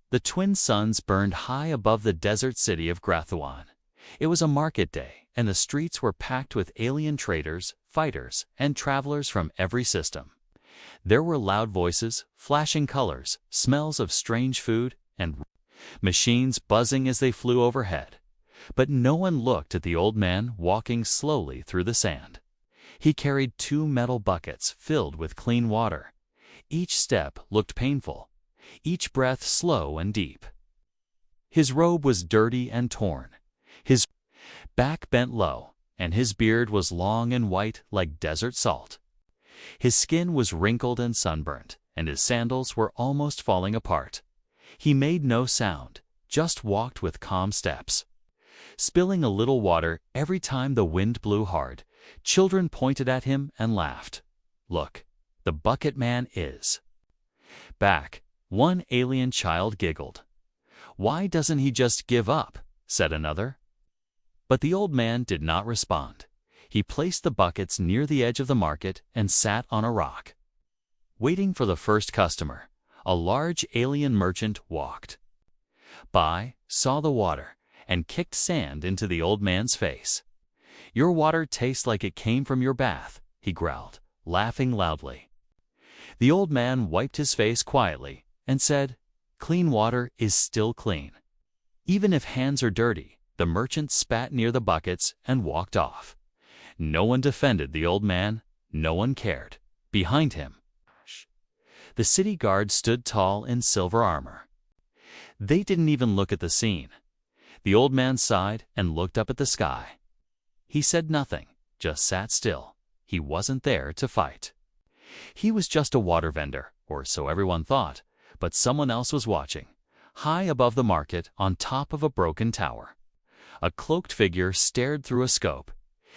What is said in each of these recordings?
The twin suns burned high above the desert city of Grathuan. It was a market day, and the streets were packed with alien traders, fighters, and travelers from every system. There were loud voices, flashing colors, smells of strange food, and machines buzzing as they flew overhead. But no one looked at the old man walking slowly through the sand. He carried 2 metal buckets filled with clean water. Each step looked painful, each breath slow and deep. His robe was dirty and torn. His back bent low, and his beard was long and white like desert salt. His skin was wrinkled and sunburnt, and his sandals were almost falling apart. He made no sound, just walked with calm steps. Spilling a little water every time the wind blew hard, children pointed at him and laughed. "Look, the bucket man is back," one alien child giggled. "Why doesn't he just give up?" said another. But the old man did not respond. He placed the buckets near the edge of the market and sat on a rock. Waiting for the first customer, a large alien merchant walked by, saw the water, and kicked sand into the old man's face. "Your water tastes like it came from your bath," he growled, laughing loudly. The old man wiped his face quietly and said, "Clean water is still clean." Even if hands are dirty, the merchant spat near the buckets and walked off. No one defended the old man, no one cared. Behind him, the city guard stood tall in silver armor. They didn't even look at the scene. The old man sighed and looked up at the sky. He said nothing, just sat still. He wasn't there to fight. He was just a water vendor, or so everyone thought, but someone else was watching. High above the market, on top of a broken tower, a cloaked figure stared through a scope.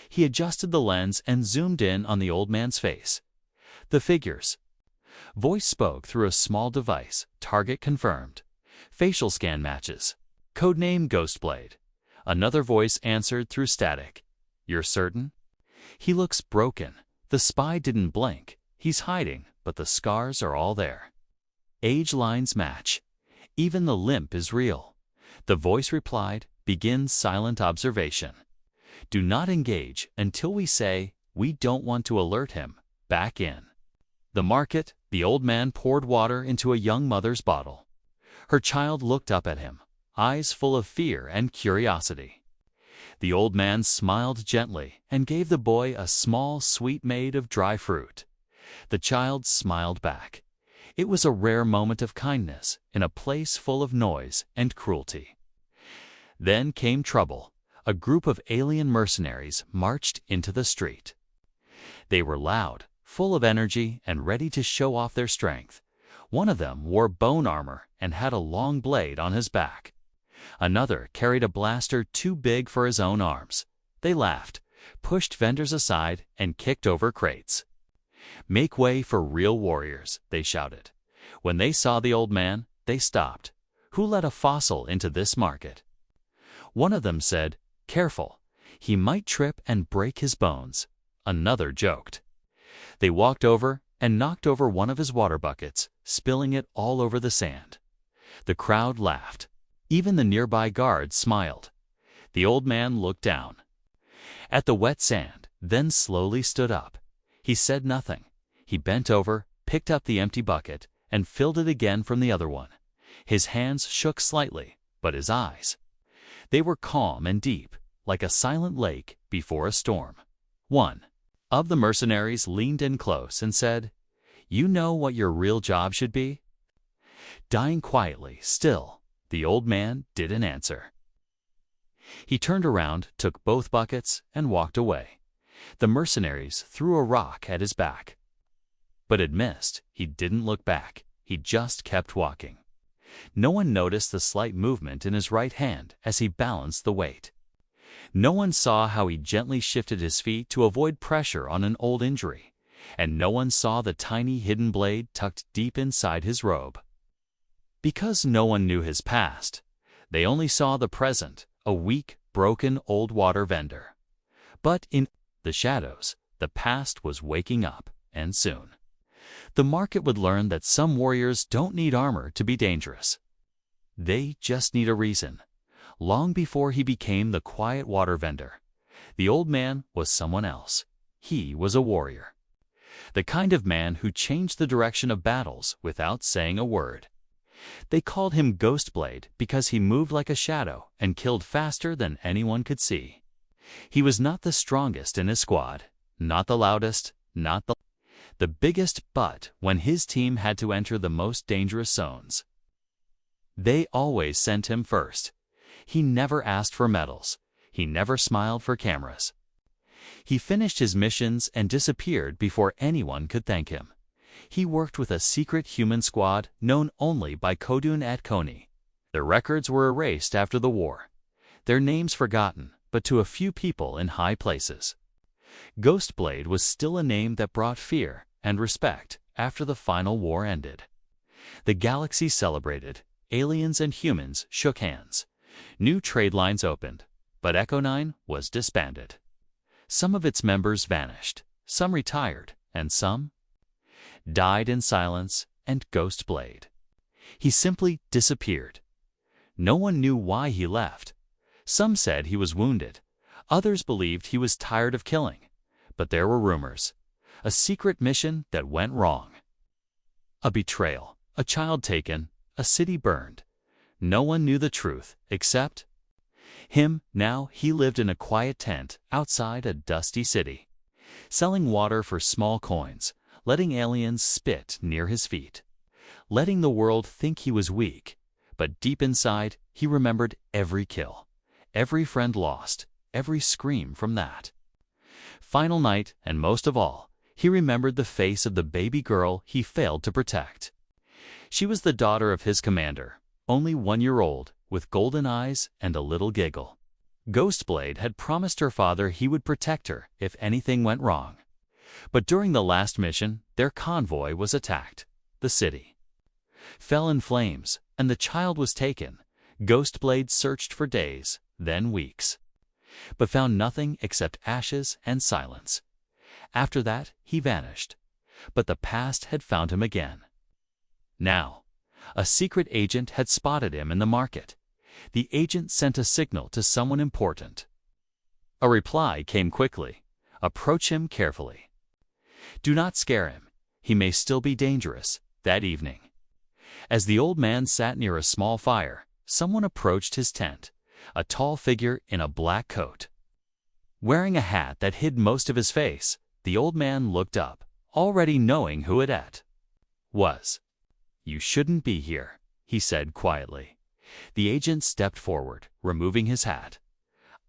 He adjusted the lens and zoomed in on the old man's face. The figure's voice spoke through a small device. "Target confirmed. Facial scan matches. Codename Ghostblade." Another voice answered through static. "You're certain? He looks broken." The spy didn't blink. "He's hiding, but the scars are all there. Age lines match. Even the limp is real." The voice replied, "Begin silent observation. Do not engage until we say we don't want to alert him. Back in." The market, the old man poured water into a young mother's bottle. Her child looked up at him, eyes full of fear and curiosity. The old man smiled gently and gave the boy a small sweet made of dry fruit. The child smiled back. It was a rare moment of kindness in a place full of noise and cruelty. Then came trouble. A group of alien mercenaries marched into the street. They were loud, full of energy, and ready to show off their strength. One of them wore bone armor and had a long blade on his back. Another carried a blaster too big for his own arms. They laughed, pushed vendors aside, and kicked over crates. "Make way for real warriors," they shouted. When they saw the old man, they stopped. "Who let a fossil into this market?" One of them said, "Careful, he might trip and break his bones." Another joked. They walked over and knocked over one of his water buckets, spilling it all over the sand. The crowd laughed. Even the nearby guards smiled. The old man looked down at the wet sand, then slowly stood up. He said nothing. He bent over, picked up the empty bucket, and filled it again from the other one. His hands shook slightly, but his eyes, they were calm and deep, like a silent lake before a storm. One of the mercenaries leaned in close and said, "You know what your real job should be?" Dying quietly, still, the old man didn't answer. He turned around, took both buckets, and walked away. The mercenaries threw a rock at his back, but it missed. He didn't look back. He just kept walking. No one noticed the slight movement in his right hand as he balanced the weight. No one saw how he gently shifted his feet to avoid pressure on an old injury, and no one saw the tiny hidden blade tucked deep inside his robe. Because no one knew his past, they only saw the present, a weak, broken old water vendor. But in the shadows, the past was waking up, and soon the market would learn that some warriors don't need armor to be dangerous. They just need a reason. Long before he became the quiet water vendor, the old man was someone else. He was a warrior. The kind of man who changed the direction of battles without saying a word. They called him Ghostblade because he moved like a shadow and killed faster than anyone could see. He was not the strongest in his squad, not the loudest, not the biggest, but when his team had to enter the most dangerous zones, they always sent him first. He never asked for medals. He never smiled for cameras. He finished his missions and disappeared before anyone could thank him. He worked with a secret human squad known only by Kodun at Kony. Their records were erased after the war, their names forgotten, but to a few people in high places. Ghostblade was still a name that brought fear and respect after the final war ended. The galaxy celebrated. Aliens and humans shook hands. New trade lines opened, but Echo 9 was disbanded. Some of its members vanished, some retired, and some died in silence. And Ghostblade, he simply disappeared. No one knew why he left. Some said he was wounded. Others believed he was tired of killing. But there were rumors. A secret mission that went wrong. A betrayal, a child taken, a city burned. No one knew the truth except him. Now he lived in a quiet tent outside a dusty city, selling water for small coins, letting aliens spit near his feet, letting the world think he was weak. But deep inside, he remembered every kill, every friend lost, every scream from that final night, and most of all, he remembered the face of the baby girl he failed to protect. She was the daughter of his commander, only 1 year old, with golden eyes and a little giggle. Ghostblade had promised her father he would protect her if anything went wrong. But during the last mission, their convoy was attacked. The city fell in flames, and the child was taken. Ghostblade searched for days, then weeks, but found nothing except ashes and silence. After that, he vanished, but the past had found him again. Now, a secret agent had spotted him in the market. The agent sent a signal to someone important. A reply came quickly. Approach him carefully. Do not scare him. He may still be dangerous. That evening, as the old man sat near a small fire, someone approached his tent, a tall figure in a black coat. Wearing a hat that hid most of his face, the old man looked up, already knowing who it was. You shouldn't be here, he said quietly. The agent stepped forward, removing his hat.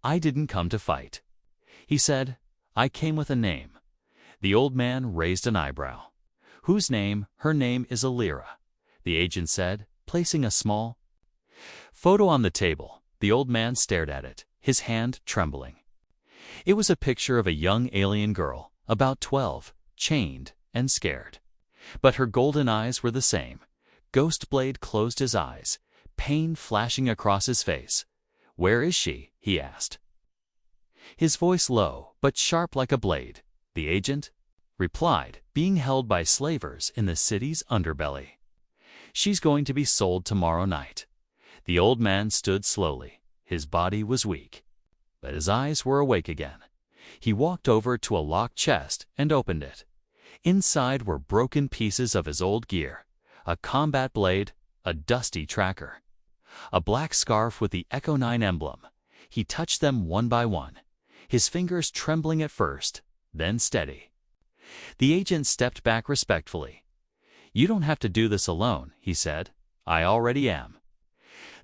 I didn't come to fight, he said. I came with a name. The old man raised an eyebrow. Whose name? Her name is Alira, the agent said, placing a small photo on the table. The old man stared at it, his hand trembling. It was a picture of a young alien girl, about 12, chained and scared. But her golden eyes were the same. Ghostblade closed his eyes, pain flashing across his face. Where is she? He asked. His voice low, but sharp like a blade. The agent replied, being held by slavers in the city's underbelly. She's going to be sold tomorrow night. The old man stood slowly. His body was weak, but his eyes were awake again. He walked over to a locked chest and opened it. Inside were broken pieces of his old gear, a combat blade, a dusty tracker, a black scarf with the Echo 9 emblem. He touched them one by one, his fingers trembling at first, then steady. The agent stepped back respectfully. You don't have to do this alone, he said. I already am.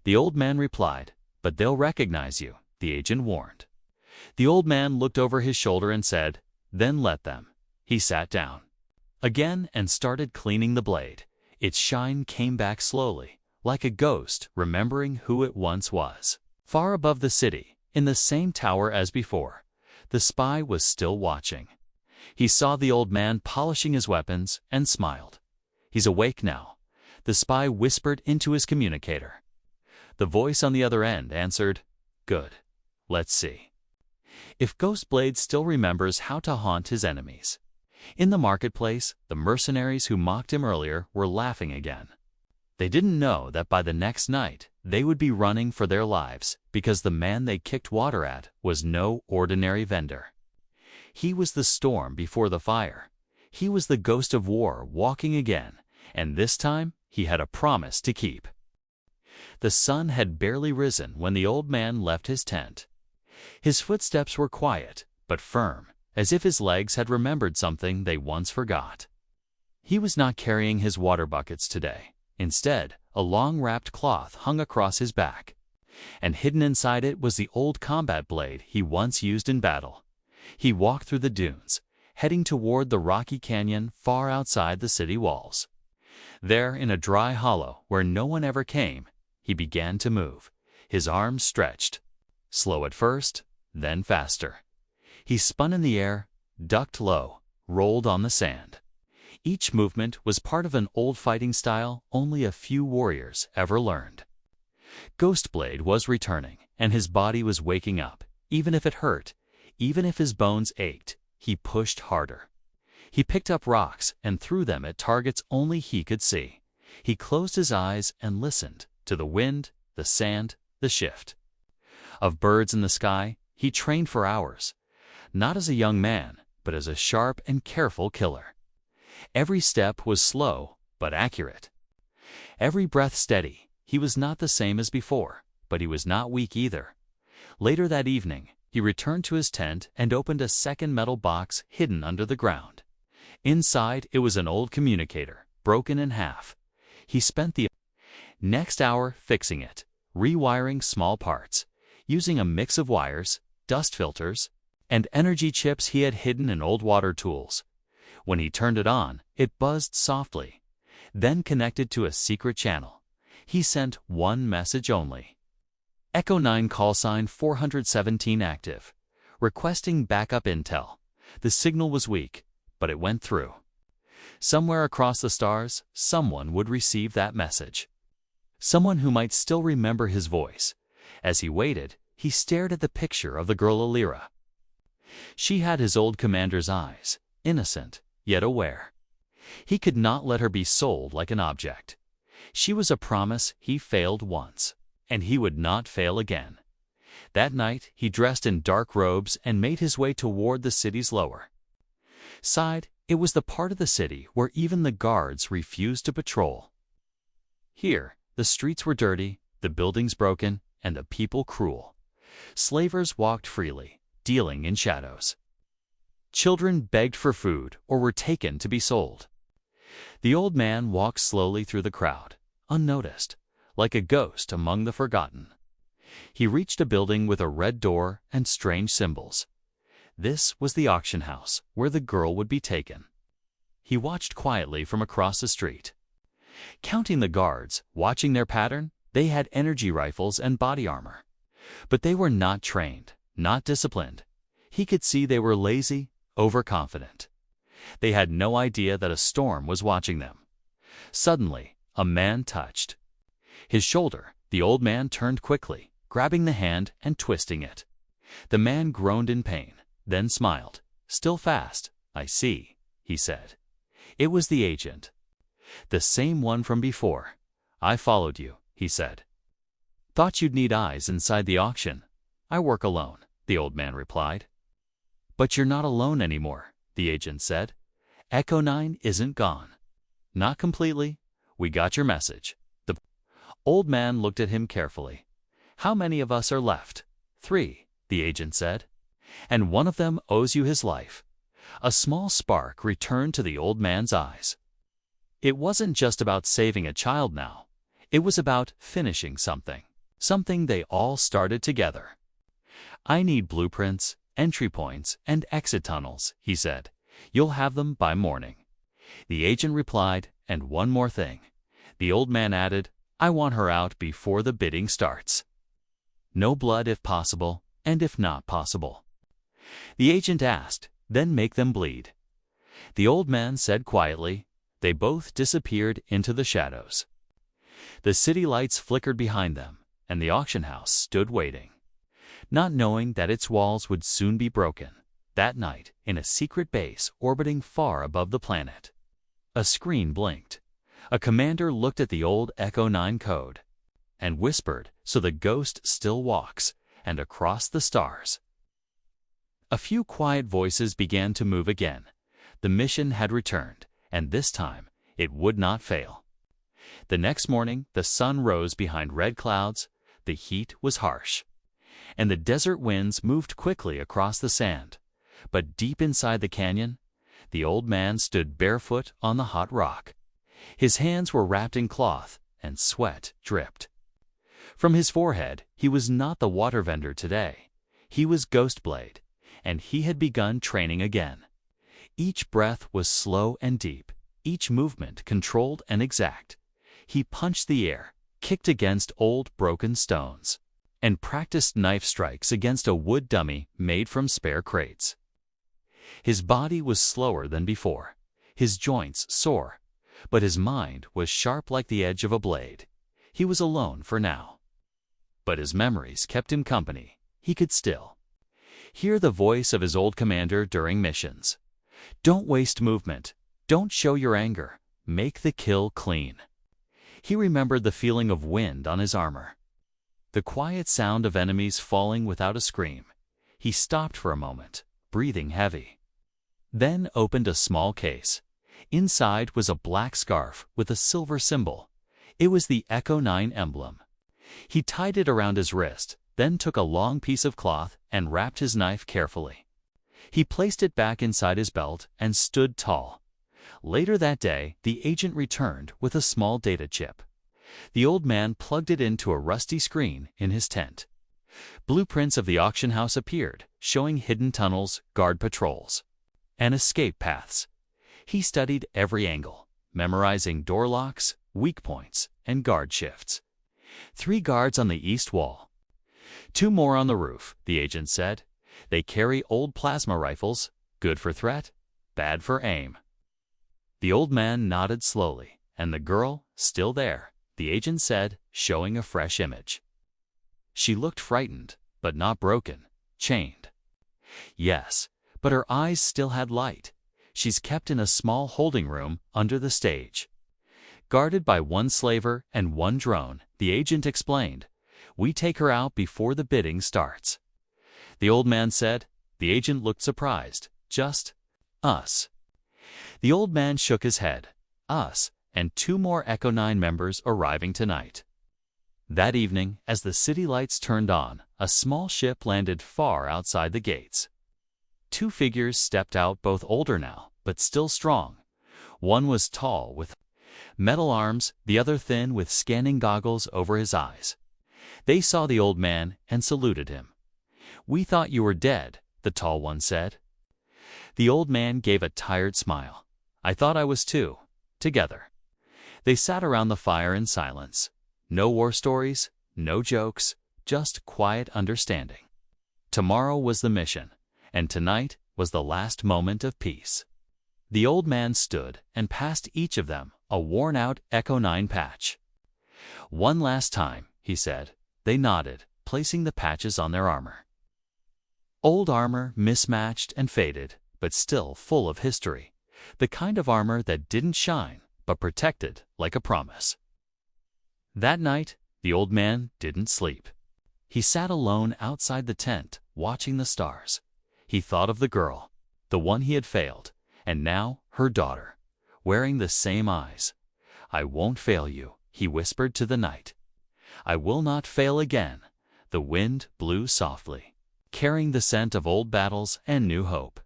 The old man replied, but they'll recognize you, the agent warned. The old man looked over his shoulder and said, then let them. He sat down again and started cleaning the blade. Its shine came back slowly, like a ghost remembering who it once was. Far above the city, in the same tower as before, the spy was still watching. He saw the old man polishing his weapons and smiled. He's awake now, the spy whispered into his communicator. The voice on the other end answered, good. Let's see if Ghostblade still remembers how to haunt his enemies. In the marketplace, the mercenaries who mocked him earlier were laughing again. They didn't know that by the next night, they would be running for their lives because the man they kicked water at was no ordinary vendor. He was the storm before the fire. He was the ghost of war walking again, and this time he had a promise to keep. The sun had barely risen when the old man left his tent. His footsteps were quiet but firm, as if his legs had remembered something they once forgot. He was not carrying his water buckets today. Instead, a long wrapped cloth hung across his back, and hidden inside it was the old combat blade he once used in battle. He walked through the dunes, heading toward the rocky canyon far outside the city walls. There, in a dry hollow where no one ever came, he began to move, his arms stretched. Slow at first, then faster. He spun in the air, ducked low, rolled on the sand. Each movement was part of an old fighting style only a few warriors ever learned. Ghostblade was returning, and his body was waking up. Even if it hurt, even if his bones ached, he pushed harder. He picked up rocks and threw them at targets only he could see. He closed his eyes and listened to the wind, the sand, the shift. Of birds in the sky, he trained for hours, not as a young man, but as a sharp and careful killer. Every step was slow but accurate. Every breath steady. He was not the same as before, but he was not weak either. Later that evening, he returned to his tent and opened a second metal box hidden under the ground. Inside, it was an old communicator, broken in half. He spent the next hour fixing it, rewiring small parts, using a mix of wires, dust filters, and energy chips he had hidden in old water tools. When he turned it on, it buzzed softly, then connected to a secret channel. He sent one message only. Echo 9 call sign 417 active. Requesting backup intel. The signal was weak, but it went through. Somewhere across the stars, someone would receive that message. Someone who might still remember his voice. As he waited, he stared at the picture of the girl Alira. She had his old commander's eyes, innocent, yet aware. He could not let her be sold like an object. She was a promise he failed once, and he would not fail again. That night, he dressed in dark robes and made his way toward the city's lower side. It was the part of the city where even the guards refused to patrol. Here, the streets were dirty, the buildings broken, and the people cruel. Slavers walked freely, dealing in shadows. Children begged for food or were taken to be sold. The old man walked slowly through the crowd, unnoticed, like a ghost among the forgotten. He reached a building with a red door and strange symbols. This was the auction house where the girl would be taken. He watched quietly from across the street. Counting the guards, watching their pattern, they had energy rifles and body armor. But they were not trained, not disciplined. He could see they were lazy, overconfident. They had no idea that a storm was watching them. Suddenly, a man touched his shoulder. The old man turned quickly, grabbing the hand and twisting it. The man groaned in pain, then smiled. "Still fast, I see," he said. It was the agent. The same one from before. "I followed you," he said. "Thought you'd need eyes inside the auction." "I work alone," the old man replied. "But you're not alone anymore," the agent said. "Echo 9 isn't gone." "Not completely. We got your message." The old man looked at him carefully. "How many of us are left?" "3," the agent said. "And one of them owes you his life." A small spark returned to the old man's eyes. It wasn't just about saving a child now. It was about finishing something they all started together. "I need blueprints, entry points, and exit tunnels," he said. "You'll have them by morning." The agent replied, "And one more thing." The old man added, "I want her out before the bidding starts. No blood if possible, and if not possible." The agent asked, "Then make them bleed." The old man said quietly. They both disappeared into the shadows. The city lights flickered behind them, and the auction house stood waiting, not knowing that its walls would soon be broken. That night, in a secret base orbiting far above the planet, a screen blinked. A commander looked at the old Echo 9 code. and whispered, "So the ghost still walks," and across the stars. A few quiet voices began to move again. The mission had returned, and this time it would not fail. The next morning, the sun rose behind red clouds, the heat was harsh, and the desert winds moved quickly across the sand. But deep inside the canyon, the old man stood barefoot on the hot rock. His hands were wrapped in cloth, and sweat dripped. From his forehead, he was not the water vendor today. He was Ghostblade, and he had begun training again. Each breath was slow and deep, each movement controlled and exact. He punched the air, kicked against old broken stones, and practiced knife strikes against a wood dummy made from spare crates. His body was slower than before, his joints sore, but his mind was sharp like the edge of a blade. He was alone for now. But his memories kept him company. He could still hear the voice of his old commander during missions. "Don't waste movement. Don't show your anger. Make the kill clean." He remembered the feeling of wind on his armor, the quiet sound of enemies falling without a scream. He stopped for a moment, breathing heavy, then opened a small case. Inside was a black scarf with a silver symbol. It was the Echo 9 emblem. He tied it around his wrist, then took a long piece of cloth and wrapped his knife carefully. He placed it back inside his belt and stood tall. Later that day, the agent returned with a small data chip. The old man plugged it into a rusty screen in his tent. Blueprints of the auction house appeared, showing hidden tunnels, guard patrols, and escape paths. He studied every angle, memorizing door locks, weak points, and guard shifts. 3 guards on the east wall. 2 more on the roof, the agent said. They carry old plasma rifles, good for threat, bad for aim. The old man nodded slowly, and the girl, still there, the agent said, showing a fresh image. She looked frightened, but not broken, chained. Yes, but her eyes still had light. She's kept in a small holding room under the stage. Guarded by 1 slaver and 1 drone, the agent explained. We take her out before the bidding starts. The old man said. The agent looked surprised. Just us. The old man shook his head. Us, and 2 more Echo 9 members arriving tonight. That evening, as the city lights turned on, a small ship landed far outside the gates. 2 figures stepped out, both older now, but still strong. One was tall, with metal arms, the other thin, with scanning goggles over his eyes. They saw the old man and saluted him. "We thought you were dead," the tall one said. The old man gave a tired smile. "I thought I was too." Together, they sat around the fire in silence. No war stories, no jokes, just quiet understanding. Tomorrow was the mission, and tonight was the last moment of peace. The old man stood and passed each of them a worn-out Echo 9 patch. "One last time," he said. They nodded, placing the patches on their armor. Old armor, mismatched and faded, but still full of history. The kind of armor that didn't shine, but protected like a promise. That night, the old man didn't sleep. He sat alone outside the tent, watching the stars. He thought of the girl, the one he had failed, and now her daughter, wearing the same eyes. "I won't fail you," he whispered to the night. "I will not fail again." The wind blew softly, carrying the scent of old battles and new hope.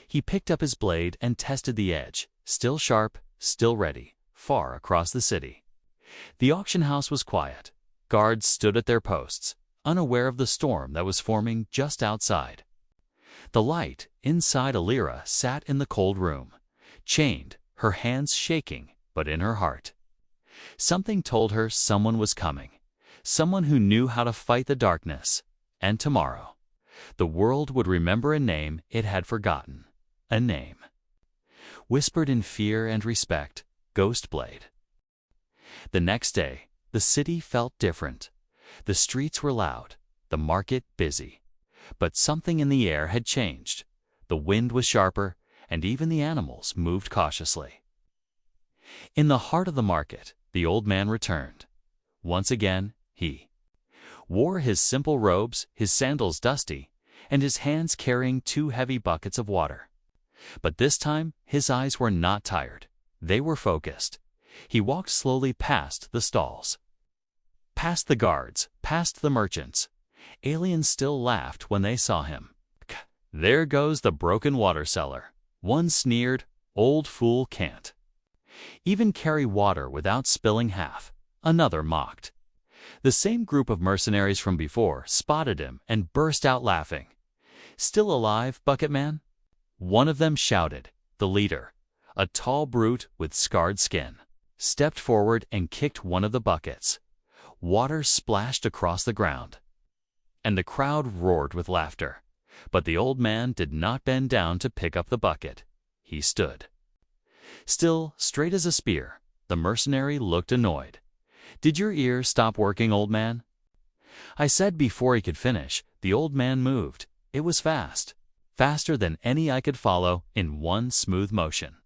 He picked up his blade and tested the edge, still sharp, still ready, far across the city. The auction house was quiet. Guards stood at their posts, unaware of the storm that was forming just outside. The light inside Alira sat in the cold room, chained, her hands shaking, but in her heart. Something told her someone was coming, someone who knew how to fight the darkness. And tomorrow, the world would remember a name it had forgotten. A name whispered in fear and respect, Ghostblade. The next day, the city felt different. The streets were loud, the market busy. But something in the air had changed. The wind was sharper, and even the animals moved cautiously. In the heart of the market, the old man returned. Once again, He wore his simple robes, his sandals dusty, and his hands carrying 2 heavy buckets of water. But this time, his eyes were not tired. They were focused. He walked slowly past the stalls, past the guards, past the merchants. Aliens still laughed when they saw him. "There goes the broken water seller." One sneered, "Old fool can't even carry water without spilling half." Another mocked. The same group of mercenaries from before spotted him and burst out laughing. "Still alive, Bucket Man?" One of them shouted. The leader, a tall brute with scarred skin, stepped forward and kicked one of the buckets. Water splashed across the ground, and the crowd roared with laughter. But the old man did not bend down to pick up the bucket. He stood still, straight as a spear. The mercenary looked annoyed. "Did your ears stop working, old man?" I said before he could finish. The old man moved. It was fast, faster than any I could follow in one smooth motion.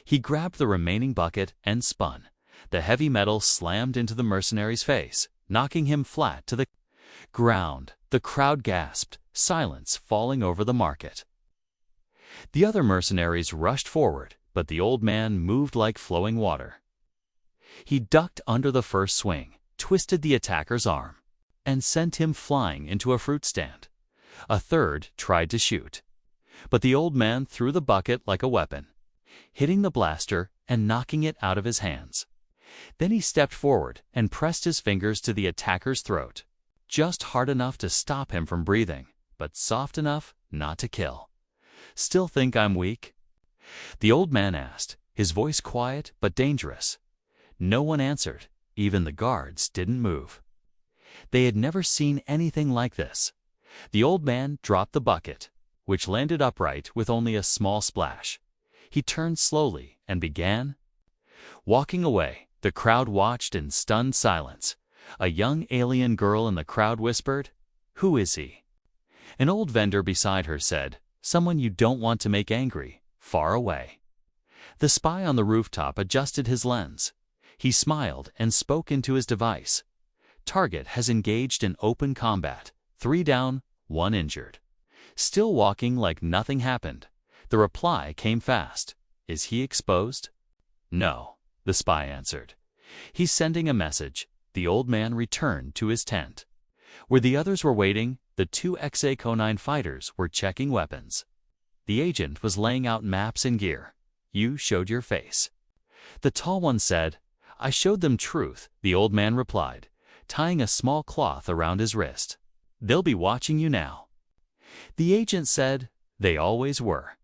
He grabbed the remaining bucket and spun. The heavy metal slammed into the mercenary's face, knocking him flat to the ground. The crowd gasped, silence falling over the market. The other mercenaries rushed forward, but the old man moved like flowing water. He ducked under the first swing, twisted the attacker's arm, and sent him flying into a fruit stand. A third tried to shoot, but the old man threw the bucket like a weapon, hitting the blaster and knocking it out of his hands. Then he stepped forward and pressed his fingers to the attacker's throat, just hard enough to stop him from breathing, but soft enough not to kill. "Still think I'm weak?" the old man asked, his voice quiet but dangerous. No one answered. Even the guards didn't move. They had never seen anything like this. The old man dropped the bucket, which landed upright with only a small splash. He turned slowly and began walking away. The crowd watched in stunned silence. A young alien girl in the crowd whispered, "Who is he?" An old vendor beside her said, "Someone you don't want to make angry, far away." The spy on the rooftop adjusted his lens. He smiled and spoke into his device. "Target has engaged in open combat. 3 down, 1 injured." Still walking like nothing happened. The reply came fast. "Is he exposed?" "No," the spy answered. "He's sending a message." The old man returned to his tent. Where the others were waiting, the 2 XA-09 fighters were checking weapons. The agent was laying out maps and gear. "You showed your face." The tall one said. "I showed them truth," the old man replied, tying a small cloth around his wrist. "They'll be watching you now." The agent said, "They always were."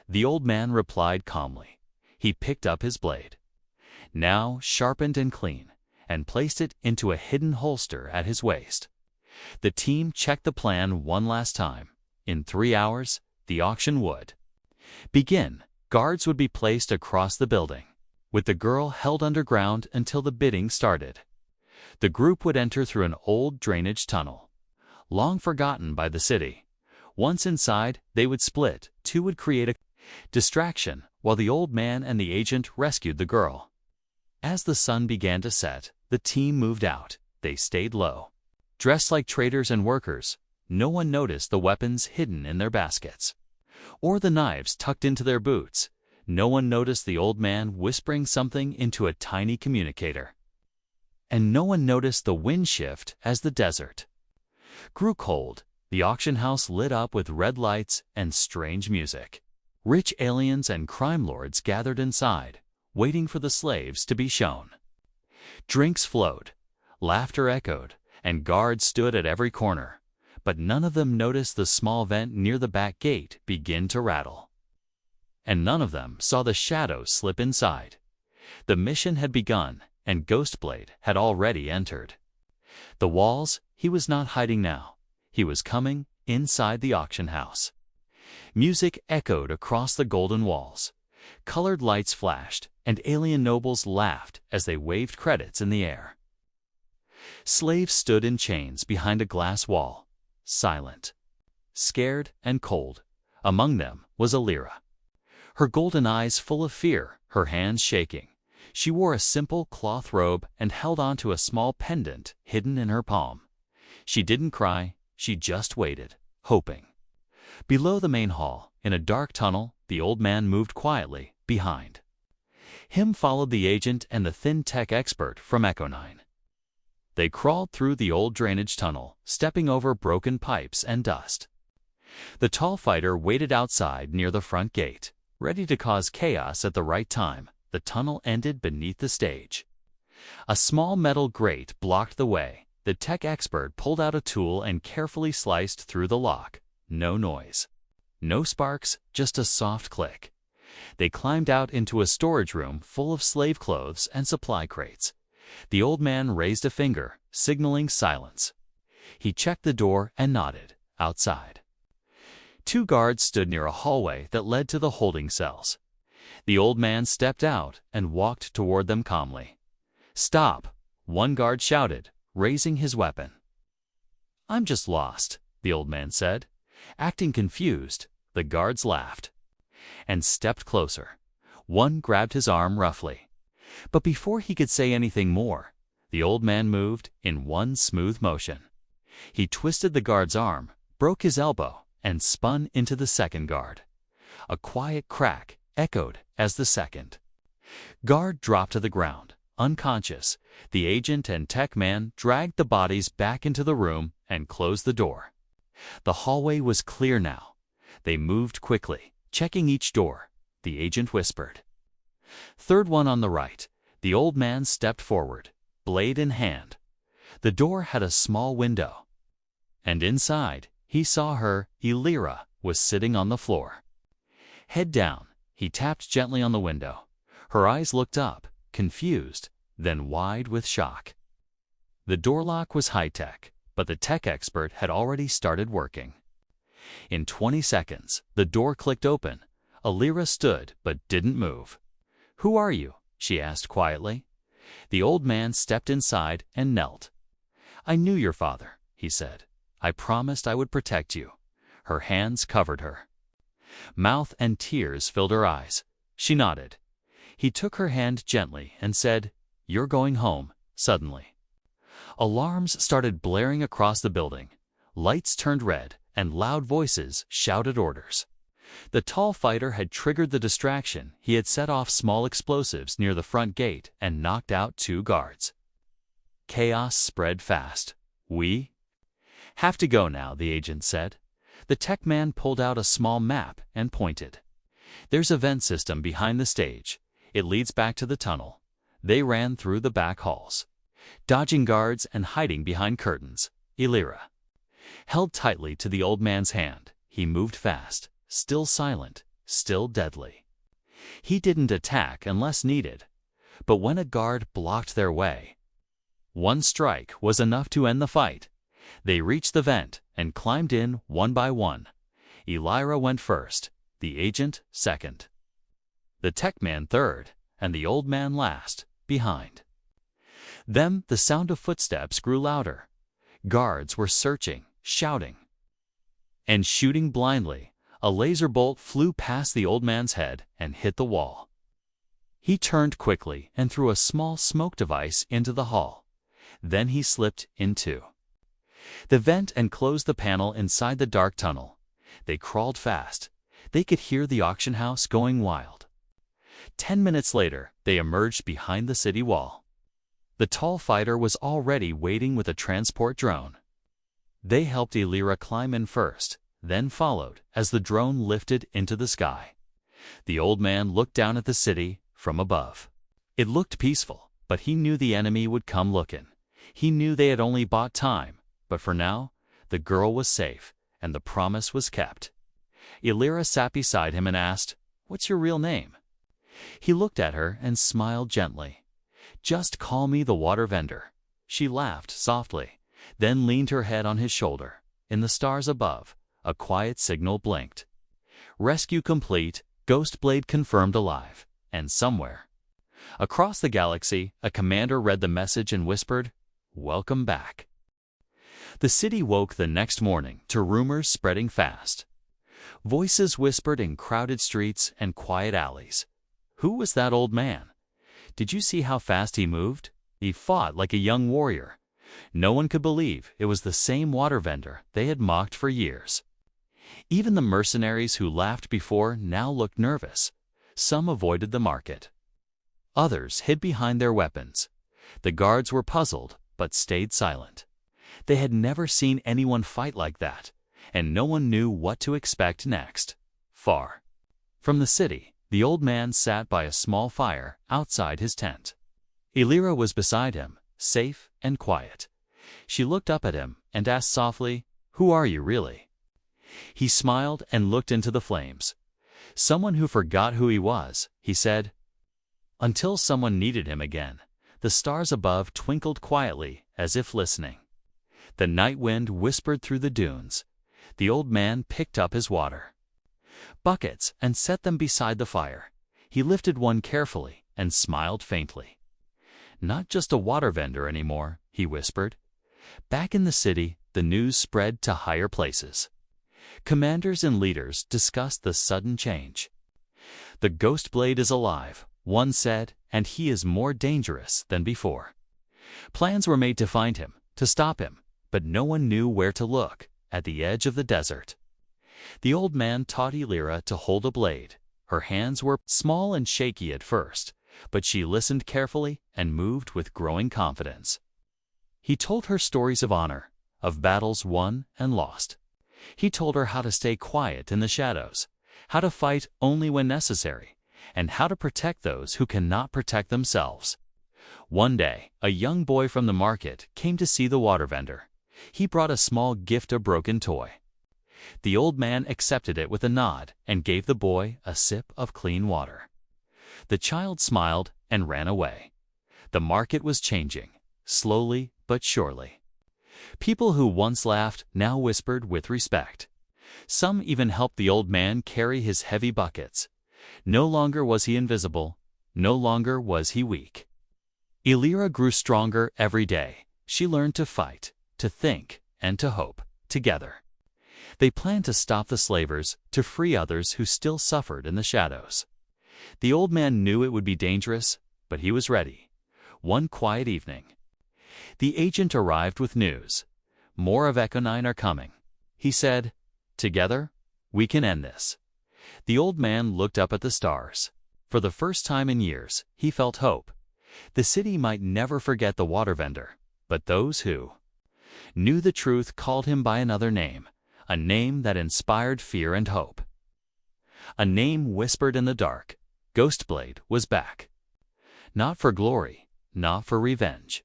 The old man replied calmly. He picked up his blade, now sharpened and clean, and placed it into a hidden holster at his waist. The team checked the plan one last time. In 3 hours, the auction would begin. Guards would be placed across the building, with the girl held underground until the bidding started. The group would enter through an old drainage tunnel, long forgotten by the city. Once inside, they would split. 2 would create a distraction, while the old man and the agent rescued the girl. As the sun began to set, the team moved out. They stayed low, dressed like traders and workers. No one noticed the weapons hidden in their baskets, or the knives tucked into their boots. No one noticed the old man whispering something into a tiny communicator. And no one noticed the wind shift as the desert grew cold. The auction house lit up with red lights and strange music. Rich aliens and crime lords gathered inside, waiting for the slaves to be shown. Drinks flowed, laughter echoed, and guards stood at every corner. But none of them noticed the small vent near the back gate begin to rattle. And none of them saw the shadows slip inside. The mission had begun, and Ghostblade had already entered. The walls, he was not hiding now. He was coming inside the auction house. Music echoed across the golden walls. Colored lights flashed, and alien nobles laughed as they waved credits in the air. Slaves stood in chains behind a glass wall, silent, scared, and cold. Among them was Alira, her golden eyes full of fear, her hands shaking. She wore a simple cloth robe and held onto a small pendant hidden in her palm. She didn't cry, she just waited, hoping. Below the main hall, in a dark tunnel, the old man moved quietly behind. Him followed the agent and the thin tech expert from Echo 9. They crawled through the old drainage tunnel, stepping over broken pipes and dust. The tall fighter waited outside near the front gate, ready to cause chaos at the right time. The tunnel ended beneath the stage. A small metal grate blocked the way. The tech expert pulled out a tool and carefully sliced through the lock. No noise. No sparks, just a soft click. They climbed out into a storage room full of slave clothes and supply crates. The old man raised a finger, signaling silence. He checked the door and nodded. Outside. 2 guards stood near a hallway that led to the holding cells. The old man stepped out and walked toward them calmly. "Stop!" one guard shouted, raising his weapon. "I'm just lost," the old man said. Acting confused, the guards laughed and stepped closer. One grabbed his arm roughly. But before he could say anything more, the old man moved in one smooth motion. He twisted the guard's arm, broke his elbow, and spun into the second guard. A quiet crack echoed as the second guard dropped to the ground, unconscious. The agent and tech man dragged the bodies back into the room and closed the door. The hallway was clear now. They moved quickly, checking each door. The agent whispered. "Third one on the right." The old man stepped forward, blade in hand. The door had a small window. And inside, he saw her. Elira was sitting on the floor. Head down, he tapped gently on the window. Her eyes looked up, confused, then wide with shock. The door lock was high-tech, but the tech expert had already started working. In 20 seconds, the door clicked open. Elira stood but didn't move. "Who are you?" she asked quietly. The old man stepped inside and knelt. "I knew your father," he said. "I promised I would protect you." Her hands covered her mouth and tears filled her eyes. She nodded. He took her hand gently and said, "You're going home." Suddenly, alarms started blaring across the building. Lights turned red, and loud voices shouted orders. The tall fighter had triggered the distraction. He had set off small explosives near the front gate and knocked out 2 guards. Chaos spread fast. "We have to go now," the agent said. The tech man pulled out a small map and pointed. "There's a vent system behind the stage. It leads back to the tunnel." They ran through the back halls, dodging guards and hiding behind curtains. Elira held tightly to the old man's hand. He moved fast, still silent, still deadly. He didn't attack unless needed, but when a guard blocked their way, one strike was enough to end the fight. They reached the vent and climbed in one by one. Elira went first, the agent second, the tech man third, and the old man last, behind. Then the sound of footsteps grew louder. Guards were searching, shouting, and shooting blindly. A laser bolt flew past the old man's head and hit the wall. He turned quickly and threw a small smoke device into the hall. Then he slipped into the vent and closed the panel inside the dark tunnel. They crawled fast. They could hear the auction house going wild. 10 minutes later, they emerged behind the city wall. The tall fighter was already waiting with a transport drone. They helped Elira climb in first, then followed as the drone lifted into the sky. The old man looked down at the city from above. It looked peaceful, but he knew the enemy would come looking. He knew they had only bought time, but for now, the girl was safe, and the promise was kept. Elira sat beside him and asked, "What's your real name?" He looked at her and smiled gently. "Just call me the water vendor." She laughed softly, then leaned her head on his shoulder. In the stars above, a quiet signal blinked. Rescue complete, Ghost Blade confirmed alive. And somewhere across the galaxy, a commander read the message and whispered, "Welcome back." The city woke the next morning to rumors spreading fast. Voices whispered in crowded streets and quiet alleys. Who was that old man? Did you see how fast he moved? He fought like a young warrior. No one could believe it was the same water vendor they had mocked for years. Even the mercenaries who laughed before now looked nervous. Some avoided the market. Others hid behind their weapons. The guards were puzzled, but stayed silent. They had never seen anyone fight like that, and no one knew what to expect next. Far from the city, the old man sat by a small fire outside his tent. Elira was beside him, safe and quiet. She looked up at him and asked softly, "Who are you really?" He smiled and looked into the flames. "Someone who forgot who he was," he said. Until someone needed him again, the stars above twinkled quietly as if listening. The night wind whispered through the dunes. The old man picked up his water buckets and set them beside the fire. He lifted one carefully and smiled faintly. "Not just a water vendor anymore," he whispered. Back in the city, the news spread to higher places. Commanders and leaders discussed the sudden change. "The Ghost Blade is alive," one said, "and he is more dangerous than before." Plans were made to find him, to stop him, but no one knew where to look. At the edge of the desert, the old man taught Elira to hold a blade. Her hands were small and shaky at first, but she listened carefully and moved with growing confidence. He told her stories of honor, of battles won and lost. He told her how to stay quiet in the shadows, how to fight only when necessary, and how to protect those who cannot protect themselves. One day, a young boy from the market came to see the water vendor. He brought a small gift, a broken toy. The old man accepted it with a nod and gave the boy a sip of clean water. The child smiled and ran away. The market was changing, slowly but surely. People who once laughed now whispered with respect. Some even helped the old man carry his heavy buckets. No longer was he invisible. No longer was he weak. Elira grew stronger every day. She learned to fight, to think, and to hope, together. They planned to stop the slavers, to free others who still suffered in the shadows. The old man knew it would be dangerous, but he was ready. One quiet evening, the agent arrived with news. "More of Echo-9 are coming," he said. "Together, we can end this." The old man looked up at the stars. For the first time in years, he felt hope. The city might never forget the water vendor, but those who knew the truth called him by another name, a name that inspired fear and hope. A name whispered in the dark. Ghostblade was back. Not for glory, not for revenge,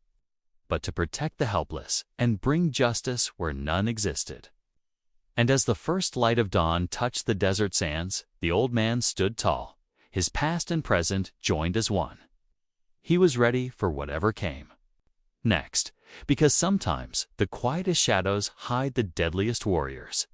but to protect the helpless and bring justice where none existed. And as the first light of dawn touched the desert sands, the old man stood tall. His past and present joined as one. He was ready for whatever came next, because sometimes the quietest shadows hide the deadliest warriors.